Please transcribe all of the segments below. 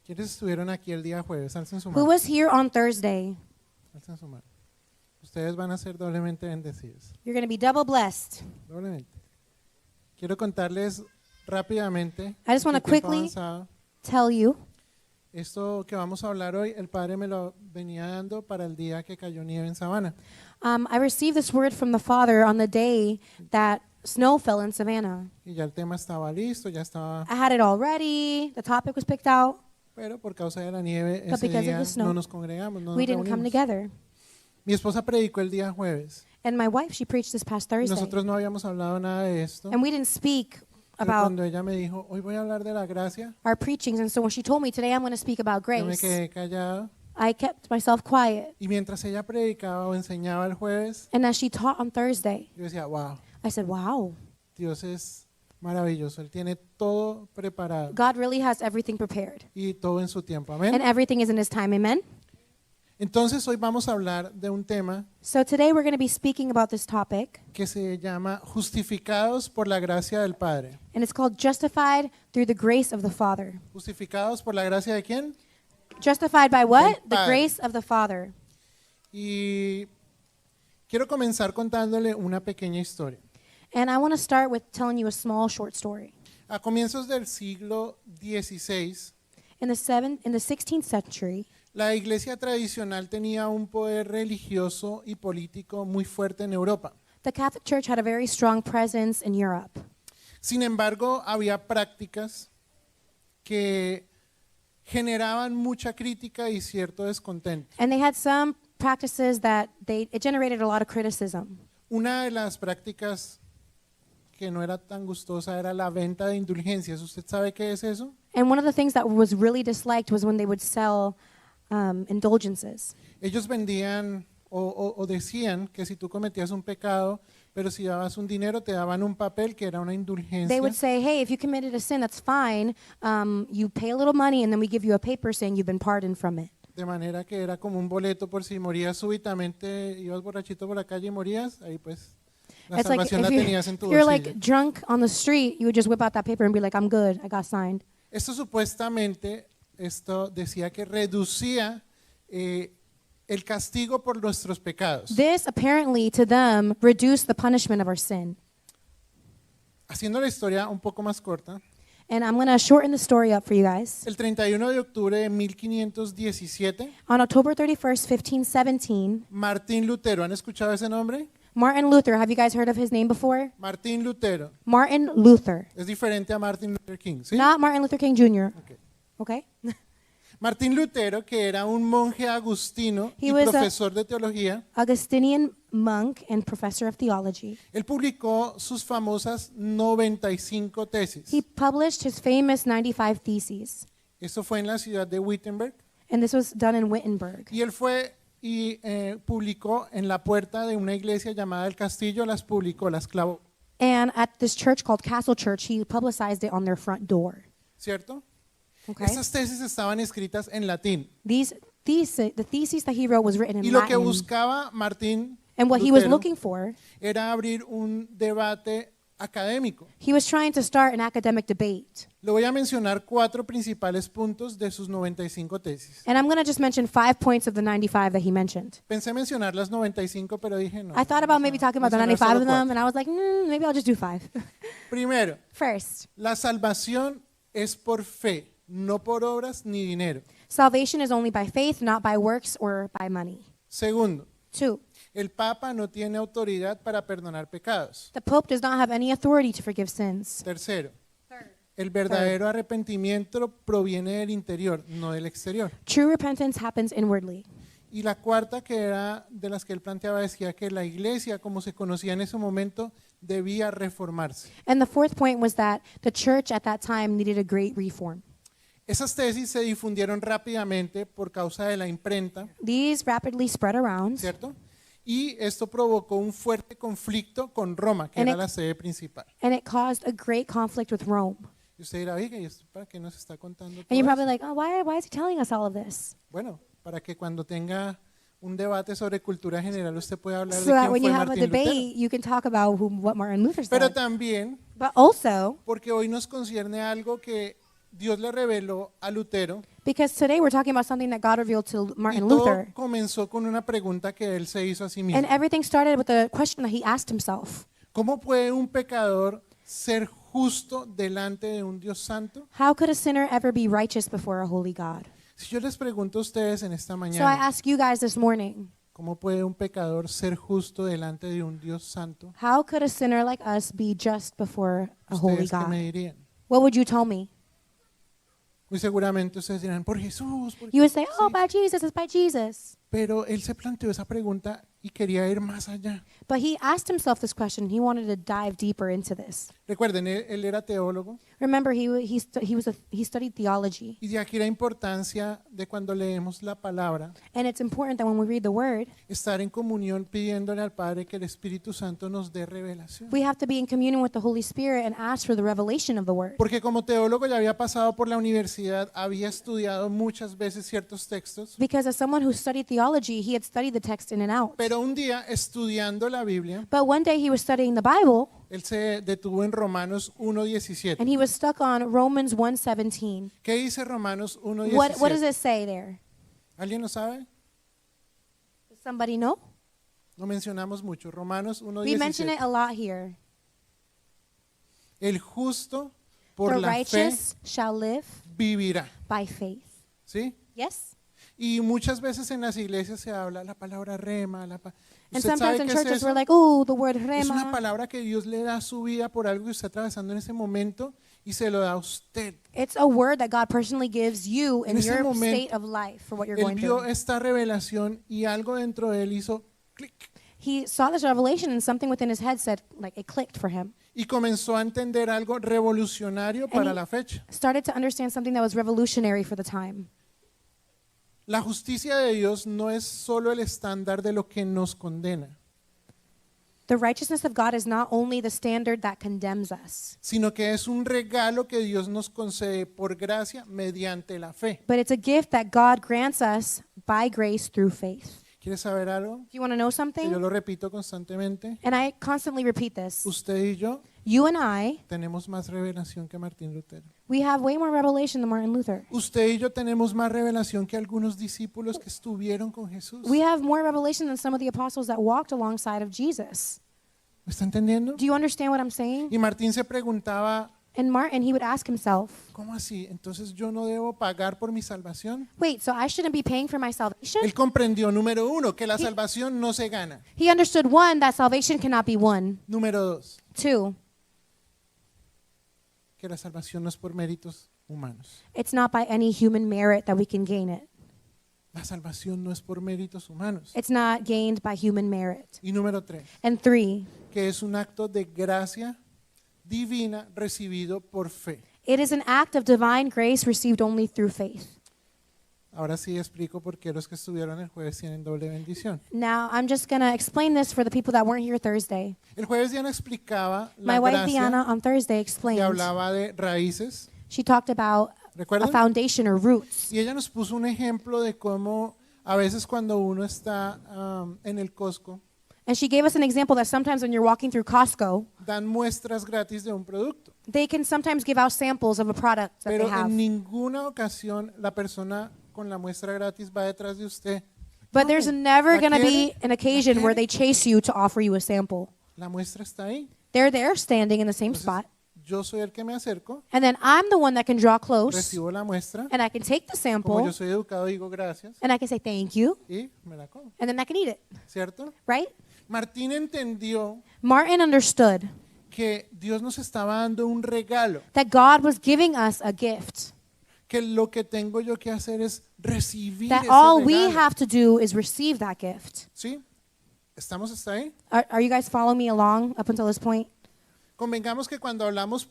¿Quiénes estuvieron aquí el día jueves? Alcen su Who mano. was here on Thursday? Alcen su mano. Ustedes van a ser doblemente bendecidos. You're going to be double blessed. Doblemente. Quiero contarles rápidamente. I just wanna en tiempo quickly- avanzado, Tell you, esto que vamos a hablar hoy, el Padre me lo venía dando para el día que cayó nieve en Savannah. I received this word from the Father on the day that snow fell in Savannah. Y ya el tema estaba listo, ya estaba, I had it all ready. The topic was picked out. pero por causa de la nieve But ese because of día the snow, no nos congregamos, no We nos didn't come reunimos. together. Mi esposa predicó el día jueves. And my wife, she preached this past Y Thursday. nosotros no habíamos hablado nada de esto. And we didn't speak Pero about cuando ella me dijo, hoy voy a hablar de la gracia, our preachings. And so when she told me today I'm going to speak about yo me grace, quedé callado. I kept myself quiet. Y mientras ella predicaba o enseñaba el jueves, And as she taught on Thursday, yo decía, wow, I said, wow, Dios es maravilloso. Él tiene todo preparado God really has everything prepared. y todo en su tiempo. And Amén. everything is in His time. Amen? Entonces hoy vamos a hablar de un tema So today we're going to be speaking about this topic. que se llama Justificados por la gracia del Padre. And it's called Justified Through the Grace of the Father. ¿Justificados por la gracia de quién? Justified by what? Del The Padre. grace of the Father. Y quiero comenzar contándole una pequeña historia. And I want to start with telling you a small short story. A comienzos del siglo XVI, In the 16th century, la iglesia tradicional tenía un poder religioso y político muy fuerte en Europa. the Catholic Church had a very strong presence in Europe. Sin embargo, había prácticas que generaban mucha crítica y cierto descontento. And they had some practices that it generated a lot of criticism. Una de las prácticas que no era tan gustosa era la venta de indulgencias. ¿Usted sabe qué es eso? And one of the things that was really disliked was when they would sell indulgences. Ellos vendían o decían que si tú cometías un pecado, pero si dabas un dinero, te daban un papel que era una indulgencia. They would say, hey, if you committed a sin, that's fine. You pay a little money and then we give you a paper saying you've been pardoned from it. De manera que era como un boleto por si morías súbitamente, ibas borrachito por la calle y morías, ahí pues la It's like salvación la tenías en if tu you're bolsillo. like drunk on the street, you would just whip out that paper and be like, I'm good, I got signed. Esto supuestamente, esto decía que reducía el castigo por nuestros pecados. This apparently to them reduced the punishment of our sin. Haciendo la historia un poco más corta, And I'm going to shorten the story up for you guys. el 31 de octubre de 1517, On October 31st, 1517, Martín Lutero, ¿han escuchado ese nombre? Martin Luther, have you guys heard of his name before? Martín Lutero, Martin Luther. es diferente a Martin Luther King, ¿sí? Not Martin Luther King Jr. Ok. Okay? Martín Lutero, que era un monje agustino He y was a- profesor de teología, Augustinian monk and professor of theology. él publicó sus famosas 95 tesis. He published his famous 95 Theses. Esto fue en la ciudad de Wittenberg. And this was done in Wittenberg. Y él fue y publicó en la puerta de una iglesia llamada El Castillo, las publicó, las clavó, And at this church called Castle Church, he publicized it on their front door. ¿cierto? Okay? Estas tesis estaban escritas en latín. The theses that he wrote was written Y in lo que Latin. buscaba Martín And what he was Lutero looking for, era abrir un debate académico. he was trying to start an academic debate. Le voy a mencionar 4 principales puntos de sus 95 tesis. And I'm going to just mention 5 points of the 95 that he mentioned. Pensé mencionar las 95, pero dije no. I thought about maybe talking about the mencionar 95 of solo them, 4. and I was like, maybe I'll just do 5. Primero, First, la salvación es por fe, no por obras ni dinero. salvation is only by faith, not by works or by money. Segundo, 2, el Papa no tiene autoridad para perdonar pecados. the Pope does not have any authority to forgive sins. Tercero, el verdadero arrepentimiento proviene del interior, no del exterior. True repentance happens inwardly. Y la cuarta, que era de las que él planteaba, decía que la iglesia, como se conocía en ese momento, debía reformarse. And the fourth point was that the church at that time needed a great reform. Esas tesis se difundieron rápidamente por causa de la imprenta, These rapidly spread around, ¿cierto? Y esto provocó un fuerte conflicto con Roma, que And era it- la sede principal. and it caused a great conflict with Rome. Y usted dirá, oiga, ¿y esto para qué nos está contando todo And you're probably eso? like, oh, why is he telling us all of this? Bueno, para que cuando tenga un debate sobre cultura general usted pueda hablar So de that quién when fue you have a Martín Lutero. debate, you can talk about what Martin Luther Pero said. también But also, porque hoy nos concierne algo que Dios le reveló a Lutero Because today we're talking about something that God revealed to y Martin todo Luther. comenzó con una pregunta que él se hizo a sí mismo. And everything started with a question that he asked himself. ¿Cómo puede un pecador ser justo delante de un Dios santo? How could a sinner ever be righteous before a holy God? Si yo les pregunto a ustedes en esta So I mañana, ask you guys this morning, ¿cómo puede un pecador ser justo delante de un Dios santo? how could a sinner like us be just before a holy ¿Ustedes qué me God? dirían? What would you tell me? Muy seguramente ustedes dirán, por Jesús, por You would say, Jesús". oh, Sí, by Jesus, it's by Jesus. pero él se planteó esa pregunta y quería ir más allá. But he asked himself this question. He wanted to dive deeper into this. Recuerden, él era teólogo Remember, he studied theology. y de aquí la importancia de cuando leemos la palabra, And it's important that when we read the word, estar en comunión pidiéndole al Padre que el Espíritu Santo nos dé revelación. we have to be in communion with the Holy Spirit and ask for the revelation of the word. Porque como teólogo ya había pasado por la universidad, había estudiado muchas veces ciertos textos, Because as someone who studied theology, he had studied the text in and out. pero un día estudiando la Biblia, But one day he was studying the Bible, él se detuvo en Romanos 1:17. and he was stuck on Romans 1:17. ¿Qué dice Romanos What does 1:17? it say there? ¿Alguien lo sabe? Does somebody know? Lo mencionamos mucho. Romanos We mention it 1:17. a lot here. El justo por The la fe righteous shall live vivirá. by faith. ¿Sí? Yes? Y muchas veces en las iglesias se habla la palabra rema. And ¿Usted sometimes sabe in qué es churches eso? we're like, oh, the word Es una rema. palabra que Dios le da a su vida por algo que está atravesando en ese momento y se lo da a usted. It's a word that God personally gives you in En ese your momento, state of life for what you're Él going vio through. esta revelación y algo dentro de él hizo clic He saw this revelation and something within his head said, like it clicked for him. y comenzó a entender algo revolucionario para he- la fecha. Started to understand something that was revolutionary for the time. La justicia de Dios no es solo el estándar de lo que nos condena, The righteousness of God is not only the standard that condemns us, sino que es un regalo que Dios nos concede por gracia mediante la fe. but it's a gift that God grants us by grace through faith. ¿Quieres saber algo? Do you want to know Que yo something? lo repito constantemente. And I constantly repeat this. Usted y yo You and I, tenemos más revelación que Martín Lutero. we have way more revelation than Martin Luther. Usted y yo tenemos más revelación que algunos discípulos que estuvieron con Jesús. We have more revelation than some of the apostles that walked alongside of Jesus. ¿Me está entendiendo? Do you understand what I'm saying? Y Martín se preguntaba, And Martin, he would ask himself, ¿cómo así? Entonces yo no debo pagar por mi salvación. wait, so I shouldn't be paying for my salvation? Él comprendió, número uno, que la salvación no se gana. He understood, one, that salvation cannot be won. Número dos, Two, que la salvación no es por méritos humanos. it's not by any human merit that we can gain it. La salvación no es por méritos humanos. It's not gained by human merit. Y número tres, And three, que es un acto de gracia divina recibido por fe. it is an act of divine grace received only through faith. Ahora sí explico por qué los que estuvieron el jueves tienen doble bendición. Now, I'm just going to explain this for the people that weren't here Thursday. El jueves Diana explicaba My la wife Diana gracia on Thursday y explained. hablaba de raíces. She talked about a ¿Recuerdan? foundation or roots. Y ella nos puso un ejemplo de cómo a veces cuando uno está en el Costco, And she gave us an example that sometimes when you're walking through Costco, dan muestras gratis de un producto. they can sometimes give out samples of a product that they Pero have. en ninguna ocasión la persona con la muestra gratis va detrás de usted. But No, there's never ¿la going to quiere? be an occasion ¿La where quiere? they chase you to offer you a sample. La muestra está ahí. They're there standing in the same Entonces, spot. yo soy el que me acerco, And then I'm the one that can draw close recibo la muestra, and I can take the como sample yo soy educado digo gracias and I can say thank you y me la como, and then I can eat it, ¿cierto? right? Martín entendió Martin understood que Dios nos estaba dando un regalo, that God was giving us a gift, que lo que tengo yo que hacer es recibir that ese all we regalo. have to do is receive that gift. ¿Sí? ¿Estamos hasta ahí? Are you guys following me along up until this point? Convengamos que cuando hablamos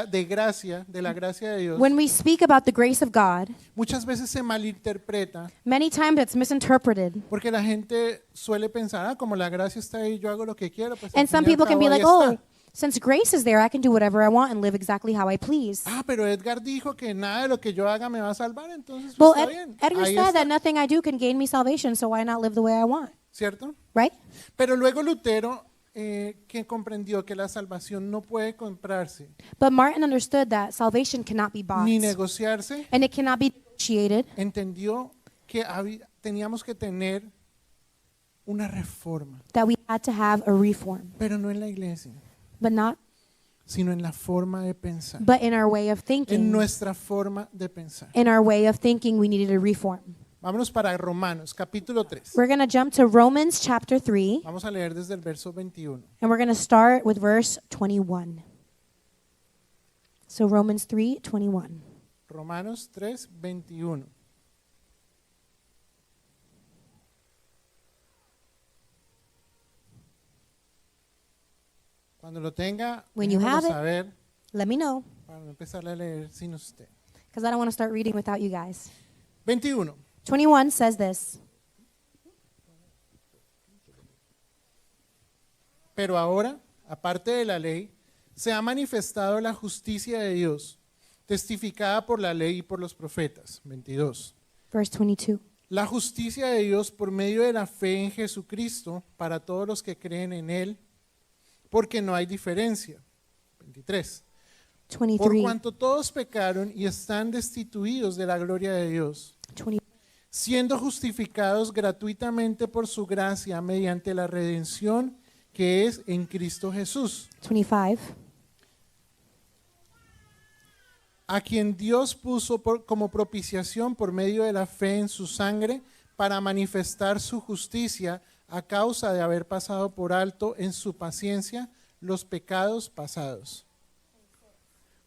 de gracia, de la gracia de Dios, When we speak about the grace of God, muchas veces se malinterpreta many times it's misinterpreted. porque la gente suele pensar, como la gracia está ahí, yo hago lo que quiero. Pues, al And some fin y al people can be cabo, ahí like, oh, está. since grace is there, I can do whatever I want and live exactly how I please. Pero Edgar dijo que nada de lo que yo haga me va a salvar, entonces Well, pues, está bien. Edgar Ahí said está, that nothing I do can gain me salvation, so why not live the way I want, ¿cierto? right? Pero luego Lutero que comprendió que la salvación no puede comprarse But Martin understood that salvation cannot be bought ni negociarse, and it cannot be negotiated. entendió que teníamos que tener una reforma, That we had to have a reform, pero no en la iglesia, but not, sino en la forma de pensar, but in our way of en thinking. nuestra forma de pensar. In our way of thinking, we needed a reform. Vámonos para Romanos, capítulo 3. We're going to jump to Romans chapter 3, Vamos a leer desde el verso 21. and we're going to start with verse 21. So Romans 3:21. Romanos 3, 21. Cuando lo tenga, When you déjemelo have it, saber Let me know, para no empezar a leer sin usted. because I don't want to start reading without you guys. 21. 21 says this. Pero ahora, aparte de la ley, se ha manifestado la justicia de Dios, testificada por la ley y por los profetas. 22. Verse 22. La justicia de Dios por medio de la fe en Jesucristo para todos los que creen en Él, porque no hay diferencia. 23. Por 23. cuanto todos pecaron y están destituidos de la gloria de Dios, 20. siendo justificados gratuitamente por su gracia mediante la redención que es en Cristo Jesús, 25. a quien Dios puso como propiciación por medio de la fe en su sangre para manifestar su justicia a causa de haber pasado por alto en su paciencia los pecados pasados,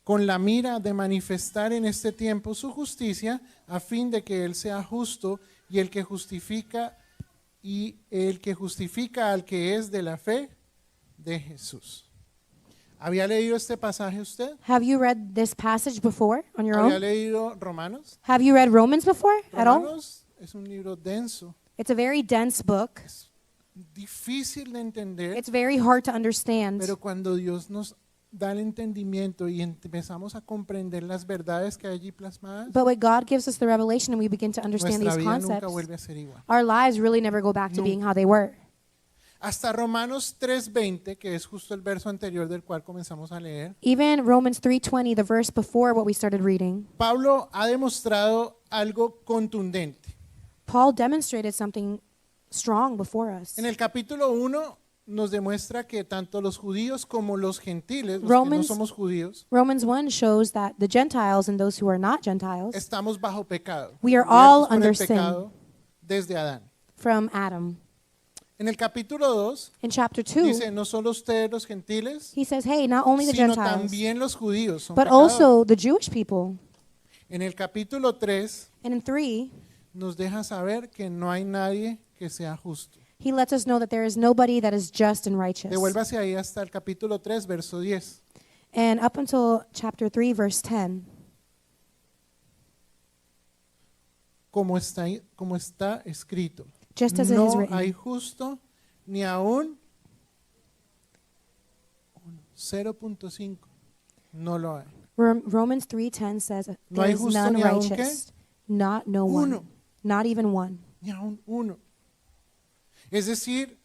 con la mira de manifestar en este tiempo su justicia, a fin de que Él sea justo y el que justifica al que es de la fe de Jesús. ¿Había leído este pasaje usted? Have you read this passage before on your ¿Había own? leído Romanos? Have you read Romans before at all? Romanos es un libro denso, It's a very dense book. difícil de entender, It's very hard to understand. pero cuando Dios nos da el entendimiento y empezamos a comprender las verdades que hay allí plasmadas, But when God gives us the revelation and we begin to understand nuestra these vida nunca concepts, vuelve a ser igual. our lives really never go back to being how they were. Hasta Romanos 3:20, que es justo el verso anterior del cual comenzamos a leer, Even Romans 3:20, the verse before what we started reading, Pablo ha demostrado algo contundente. Paul demonstrated something strong before us. En el capítulo 1 nos demuestra que tanto los judíos como los gentiles, los que no Romans- somos judíos, Romans 1 shows that the Gentiles and those who are not Gentiles estamos bajo pecado. We are Muertos all por el under sin. pecado desde Adán. from Adam. En el capítulo 2 In chapter 2, dice, no solo ustedes los gentiles, he says, hey, not only the sino Gentiles, también los judíos son but pecadores. also the Jewish people. En el capítulo 3 And in 3, nos deja saber que no hay nadie que sea justo. he lets us know that there is nobody that is just and righteous. Devuélvase ahí hasta el capítulo 3, verso 10. And up until chapter 3, verse 10, Como está escrito. just as it is No written, hay justo ni aún 0.5. No lo hay. Romans 3:10 says, No there hay is justo none ni aun righteous, no Uno. one, not even one. Ni aún uno. Es decir,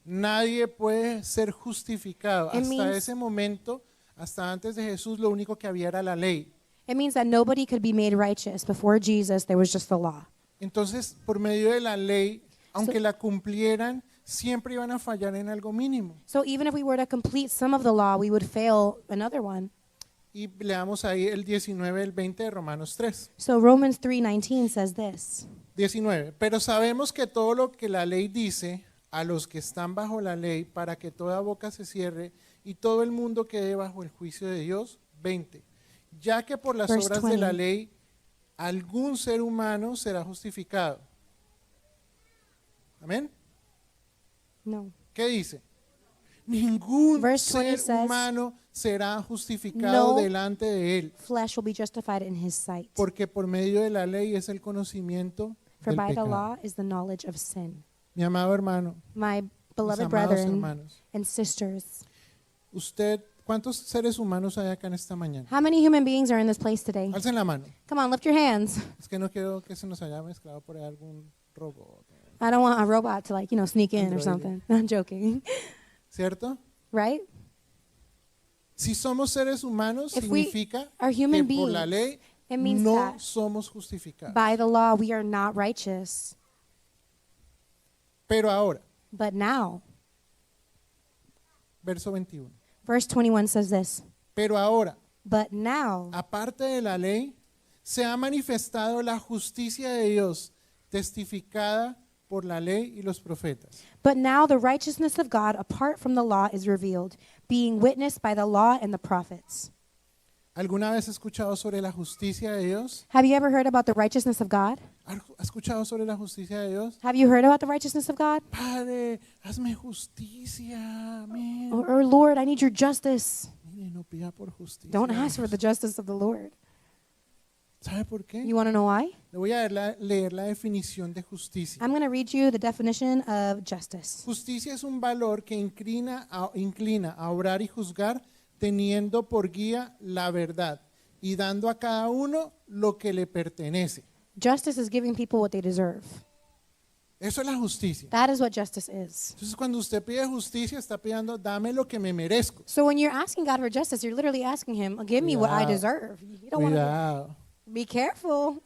nadie puede ser justificado. It Hasta means- ese momento, hasta antes de Jesús, lo único que había era la ley. It means that nobody could be made righteous. Before Jesus, there was just the law. Entonces, por medio de la ley, aunque la cumplieran, siempre iban a fallar en algo mínimo. So even if we were to complete some of the law, we would fail another one. Y leamos ahí el 19, el 20 de Romanos 3. So Romans 3:19 says this. 19. Pero sabemos que todo lo que la ley dice a los que están bajo la ley, para que toda boca se cierre y todo el mundo quede bajo el juicio de Dios. 20. Ya que por las Verse obras de la 20. ley algún ser humano será justificado. Amén. No. ¿Qué dice? Ningún Verse 20 ser says, humano será justificado "No delante de él, flesh will be justified in his sight. porque por medio de la ley es el conocimiento For del by the pecado. law is the knowledge of sin. Mi amado hermano, My mis beloved amados brethren hermanos, and sisters, ¿cuántos seres humanos hay acá en esta mañana? how many human beings are in this place today? Alcen la mano. Come on, lift your hands. Es que no quiero que se nos haya mezclado por ahí algún robot. I don't want a robot to sneak in or Androide. something. I'm joking. ¿cierto? right? Si somos seres humanos, If we significa are que human por la beings, ley it means no that somos justificados. by the law we are not righteous. Pero ahora, But now, verso 21. verse 21 says this, Pero ahora, but now, aparte de la ley, se ha manifestado la justicia de Dios, testificada por la ley y los profetas. but now the righteousness of God apart from the law is revealed, being witnessed by the law and the prophets. ¿Alguna vez has escuchado sobre la justicia de Dios? Have you ever heard about the righteousness of God? ¿Has escuchado sobre la justicia de Dios? Have you heard about the righteousness of God? Padre, hazme justicia. Amén. Or Lord, I need your justice. Mire, no pida por justicia. Don't ask for the justice of the Lord. ¿Sabe por qué? You want to know why? Le voy a leer la definición de justicia. I'm going to read you the definition of justice. Justicia es un valor que inclina a obrar y juzgar teniendo por guía la verdad y dando a cada uno lo que le pertenece. Justice is giving people what they deserve. Eso es la justicia. That is what justice is. Entonces cuando usted pide justicia está pidiendo dame lo que me merezco. So when you're asking God for justice, you're literally asking him, give me what I Cuidado. deserve. You don't want to Cuidado. be careful.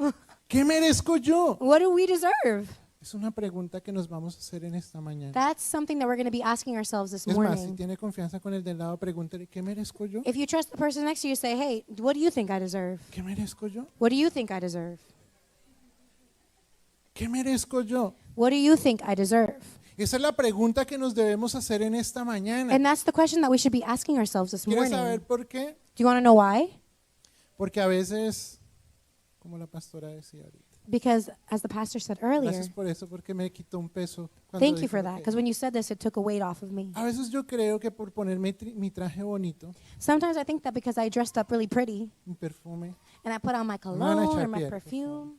¿Qué merezco yo? What do we deserve? Es una pregunta que nos vamos a hacer en esta mañana. That's something that we're going to be asking ourselves this Es más, si morning. tiene confianza con el del lado, pregúntele, ¿qué merezco yo? If you trust the person next to you, say, hey, what do you think I deserve? ¿Qué merezco yo? What do you think I deserve? ¿Qué merezco yo? What do you think I deserve? Esa es la pregunta que nos debemos hacer en esta mañana. And that's the question that we should be asking ourselves this ¿Quieres morning. saber por qué? Do you want to know why? Porque a veces, como la pastora decía ahorita, Because as the pastor said earlier, gracias por eso, porque me quitó un peso. cuando thank you dijo for lo that. que- Because when you said this, it took a weight off of me. A veces yo creo que por ponerme mi traje bonito, Sometimes I think that because I dressed up really pretty mi perfume, and I put on my van a cologne echar or my piedra, por perfume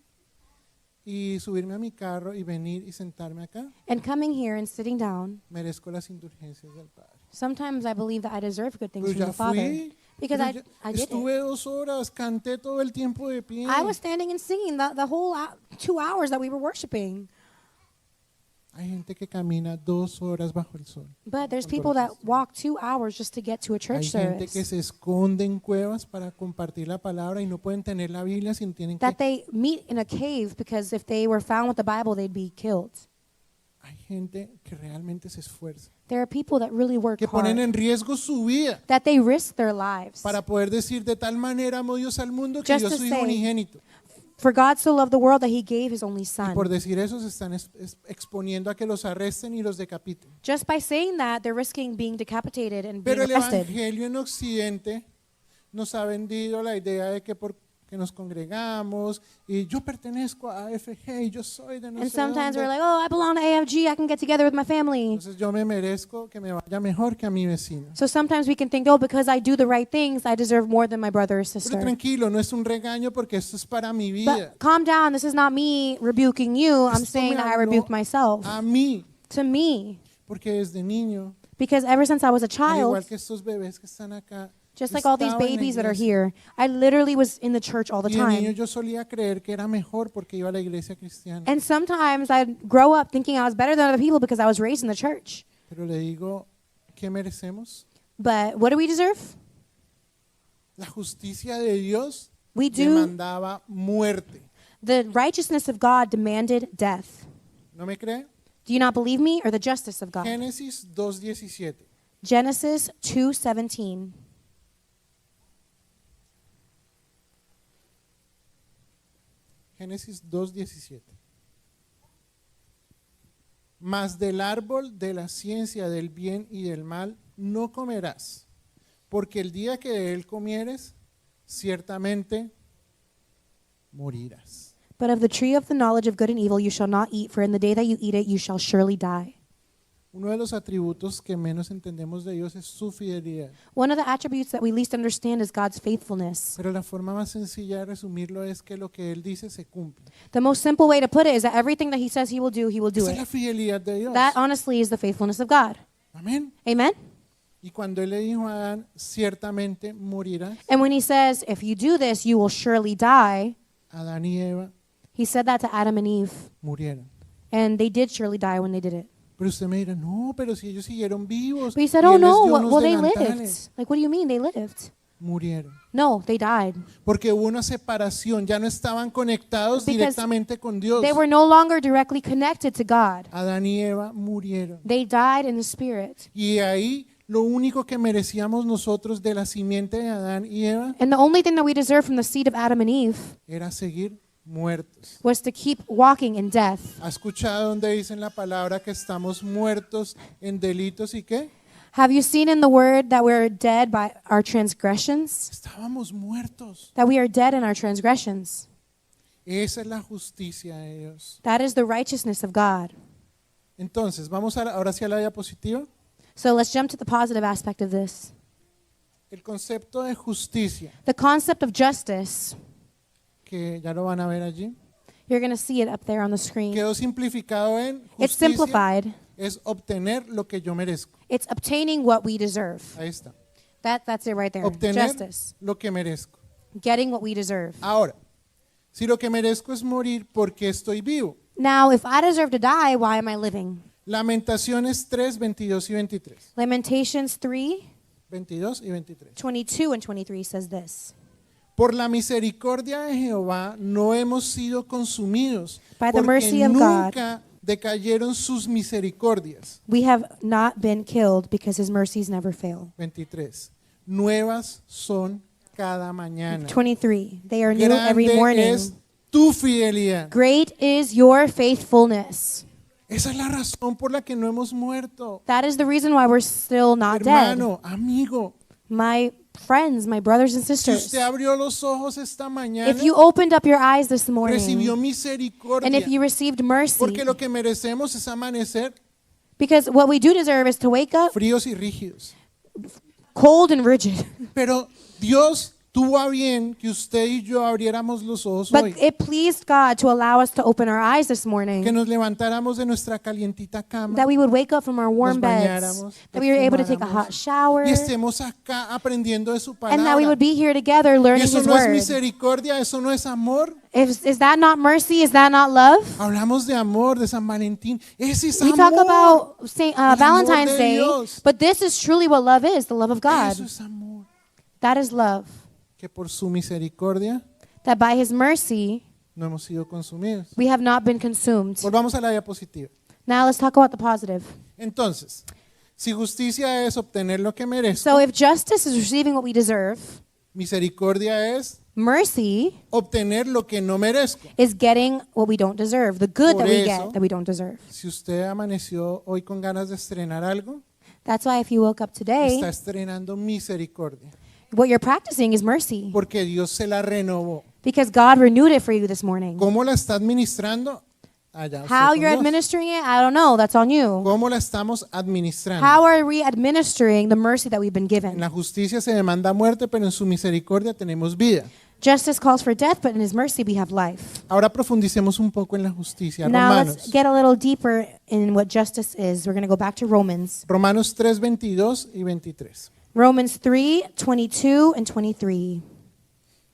y subirme a mi carro y venir y sentarme acá, and coming here and sitting down, merezco las indulgencias del Padre. sometimes I believe that I deserve good things Pero from ya the Father. fui, Because pero I did it. estuve 2 horas, canté todo el tiempo de pie. I was standing and singing the whole 2 hours that we were worshiping. Hay gente que camina 2 horas bajo el sol. But there's Con people that tortas. walk 2 hours just to get to a Hay church gente que service. se esconde en cuevas para compartir la palabra y no pueden tener la Biblia sin tienen That que. they meet in a cave because if they were found with the Bible, they'd be killed. Hay gente que realmente se esfuerza, There are people that really work que ponen hard, en riesgo su vida that they risk their lives. para poder decir de tal manera amó Dios al mundo que Just yo to soy say, unigénito. For God so loved the world that he gave his only Y son. por decir eso se están exponiendo a que los arresten y los decapiten. Just by saying that, they're risking being decapitated and being Pero el arrested. Evangelio en Occidente nos ha vendido la idea de que porque nos congregamos y yo pertenezco a AFG y yo soy de no And sé sometimes dónde. we're like, oh, I belong to AFG. I can get together with my family. Entonces yo me merezco que me vaya mejor que a mi vecino. So sometimes we can think, oh, because I do the right things, I deserve more than my brother or Pero sister. tranquilo, no es un regaño porque esto es para mi vida. But calm down. This is not me rebuking you. I'm Esto saying me that I habló rebuke myself. A mí, To me. porque desde niño, Because ever since I was a al child, igual que estos bebés que están acá, just yo like all these estaba en la babies that are iglesia. here, I literally was in the church all the Y de niño time. yo solía creer que era mejor porque iba a la iglesia cristiana. And sometimes I'd grow up thinking I was better than other people because I was raised in the church. Pero le digo, ¿qué merecemos? But what do we deserve? La justicia de Dios We do. demandaba muerte. The righteousness of God demanded death. ¿No me cree? Do you not believe me, or the justice of God? Génesis 2:17. Genesis 2:17. Génesis 2:17. Mas del árbol de la ciencia del bien y del mal no comerás, porque el día que de él comieres, ciertamente morirás. But of the tree of the knowledge of good and evil you shall not eat, for in the day that you eat it you shall surely die. Uno de los atributos que menos entendemos de Dios es su fidelidad. One of the attributes that we least understand is God's faithfulness. Pero la forma más sencilla de resumirlo es que lo que Él dice se cumple. The most simple way to put it is that everything that he says he will do Esa es it. la fidelidad de Dios. That honestly is the faithfulness of God. Amén. Amen? Y cuando Él le dijo a Adán, ciertamente morirás, And when he says, if you do this, you will surely die, Adán y Eva he said that to Adam and Eve. murieron. And they did surely die when they did it. Pero usted me dirá, no, pero si ellos siguieron vivos. But he said, y oh Él les no, dio unos well they delantales". lived. Like, what do you mean they lived? Murieron. No, they died. Porque hubo una separación, ya no estaban conectados Because directamente con Dios. They were no longer directly connected to God. Adán y Eva murieron. They died in the spirit. Y ahí lo único que merecíamos nosotros de la simiente de Adán y Eva And the only thing that we deserved from the seed of Adam and Eve era seguir muertos. was to keep walking in death. ¿Ha escuchado donde dicen la palabra que estamos muertos en delitos y qué? Have you seen in the word that we're dead by our transgressions? Estábamos muertos. That we are dead in our transgressions. Esa es la justicia de Dios. That is the righteousness of God. Entonces, vamos ahora sí a la diapositiva. So let's jump to the positive aspect of this. El concepto de justicia, The concept of justice, que ya lo van a ver allí, you're going to see it up there on the screen. quedó simplificado en It's justicia simplified. es obtener lo que yo merezco. It's obtaining what we deserve. Ahí está. That's it right there. Obtener Justice. lo que merezco. Getting what we deserve. Ahora, si lo que merezco es morir, ¿por qué estoy vivo? Now, if I deserve to die, why am I living? Lamentaciones 3, 22 y 23. Lamentations 3, 22 y 23. 22 and 23 says this. Por la misericordia de Jehová no hemos sido consumidos, By the porque mercy of God. nunca decayeron sus misericordias. We have not been killed because his mercies never fail. 23. Nuevas son cada mañana. 23. They are new every Grande morning. es tu fidelidad. Great is your faithfulness. Esa es la razón por la que no hemos muerto. That is the reason why we're still not dead. Hermano, amigo, My friends, my brothers and si sisters, usted abrió los ojos esta mañana, if you opened up your eyes this recibió morning misericordia. and if you received mercy, Porque lo que merecemos es amanecer because what we do deserve is to wake up fríos y rígidos. cold and rigid. Pero Dios tuvo a bien que usted y yo abriéramos los ojos But hoy, it pleased God to allow us to open our eyes this que morning, nos levantáramos de nuestra calientita cama that we would wake up from our warm Nos beds, bañáramos, that we were able to take a perfumáramos, hot shower, y estemos acá aprendiendo de su and that we palabra. would be here together Y learning eso His no es Word. misericordia, eso no es amor. Is that not mercy? Is that not love? Hablamos de amor, de San Valentín. Ese es We amor. talk about amor Valentine's de Day, Dios. but this is truly what love is, the love of God. Eso es amor. That is love. Que por su misericordia That by His mercy, no hemos sido consumidos. we have not been consumed. Volvamos a la diapositiva. Now let's talk about the positive. Entonces, si justicia es obtener lo que merezco, So if justice is receiving what we deserve, misericordia es mercy obtener lo que no merezco. is getting what we don't deserve, the good Por that we eso- get that we don't deserve. Si usted amaneció hoy con ganas de estrenar algo, That's why if you woke up today, está estrenando misericordia, what you're practicing is mercy porque Dios se la renovó. because God renewed it for you this morning. ¿Cómo la está administrando? Allá usted How con you're Dios. administering it, I don't know. That's on you. ¿Cómo la estamos administrando? How are we administering the mercy that we've been En given? la justicia se demanda muerte, pero en su misericordia tenemos vida. Justice calls for death, but in His mercy we have life. Ahora profundicemos un poco en la justicia. Now let's Romanos. get a little deeper in what justice is. We're going to go back to Romans. Romanos 3, 22 y 23. Romans 3:22 and 23.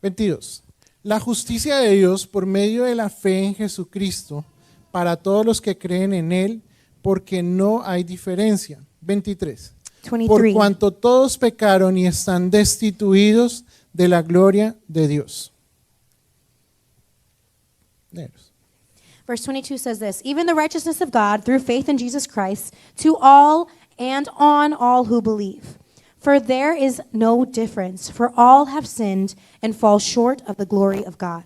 22. La justicia de Dios por medio de la fe en Jesucristo para todos los que creen en Él, porque no hay diferencia. 23. Por 23. cuanto todos pecaron y están destituidos de la gloria de Dios. Léelos. Verse 22 says this, even the righteousness of God through faith in Jesus Christ to all and on all who believe. For there is no difference, for all have sinned and fall short of the glory of God.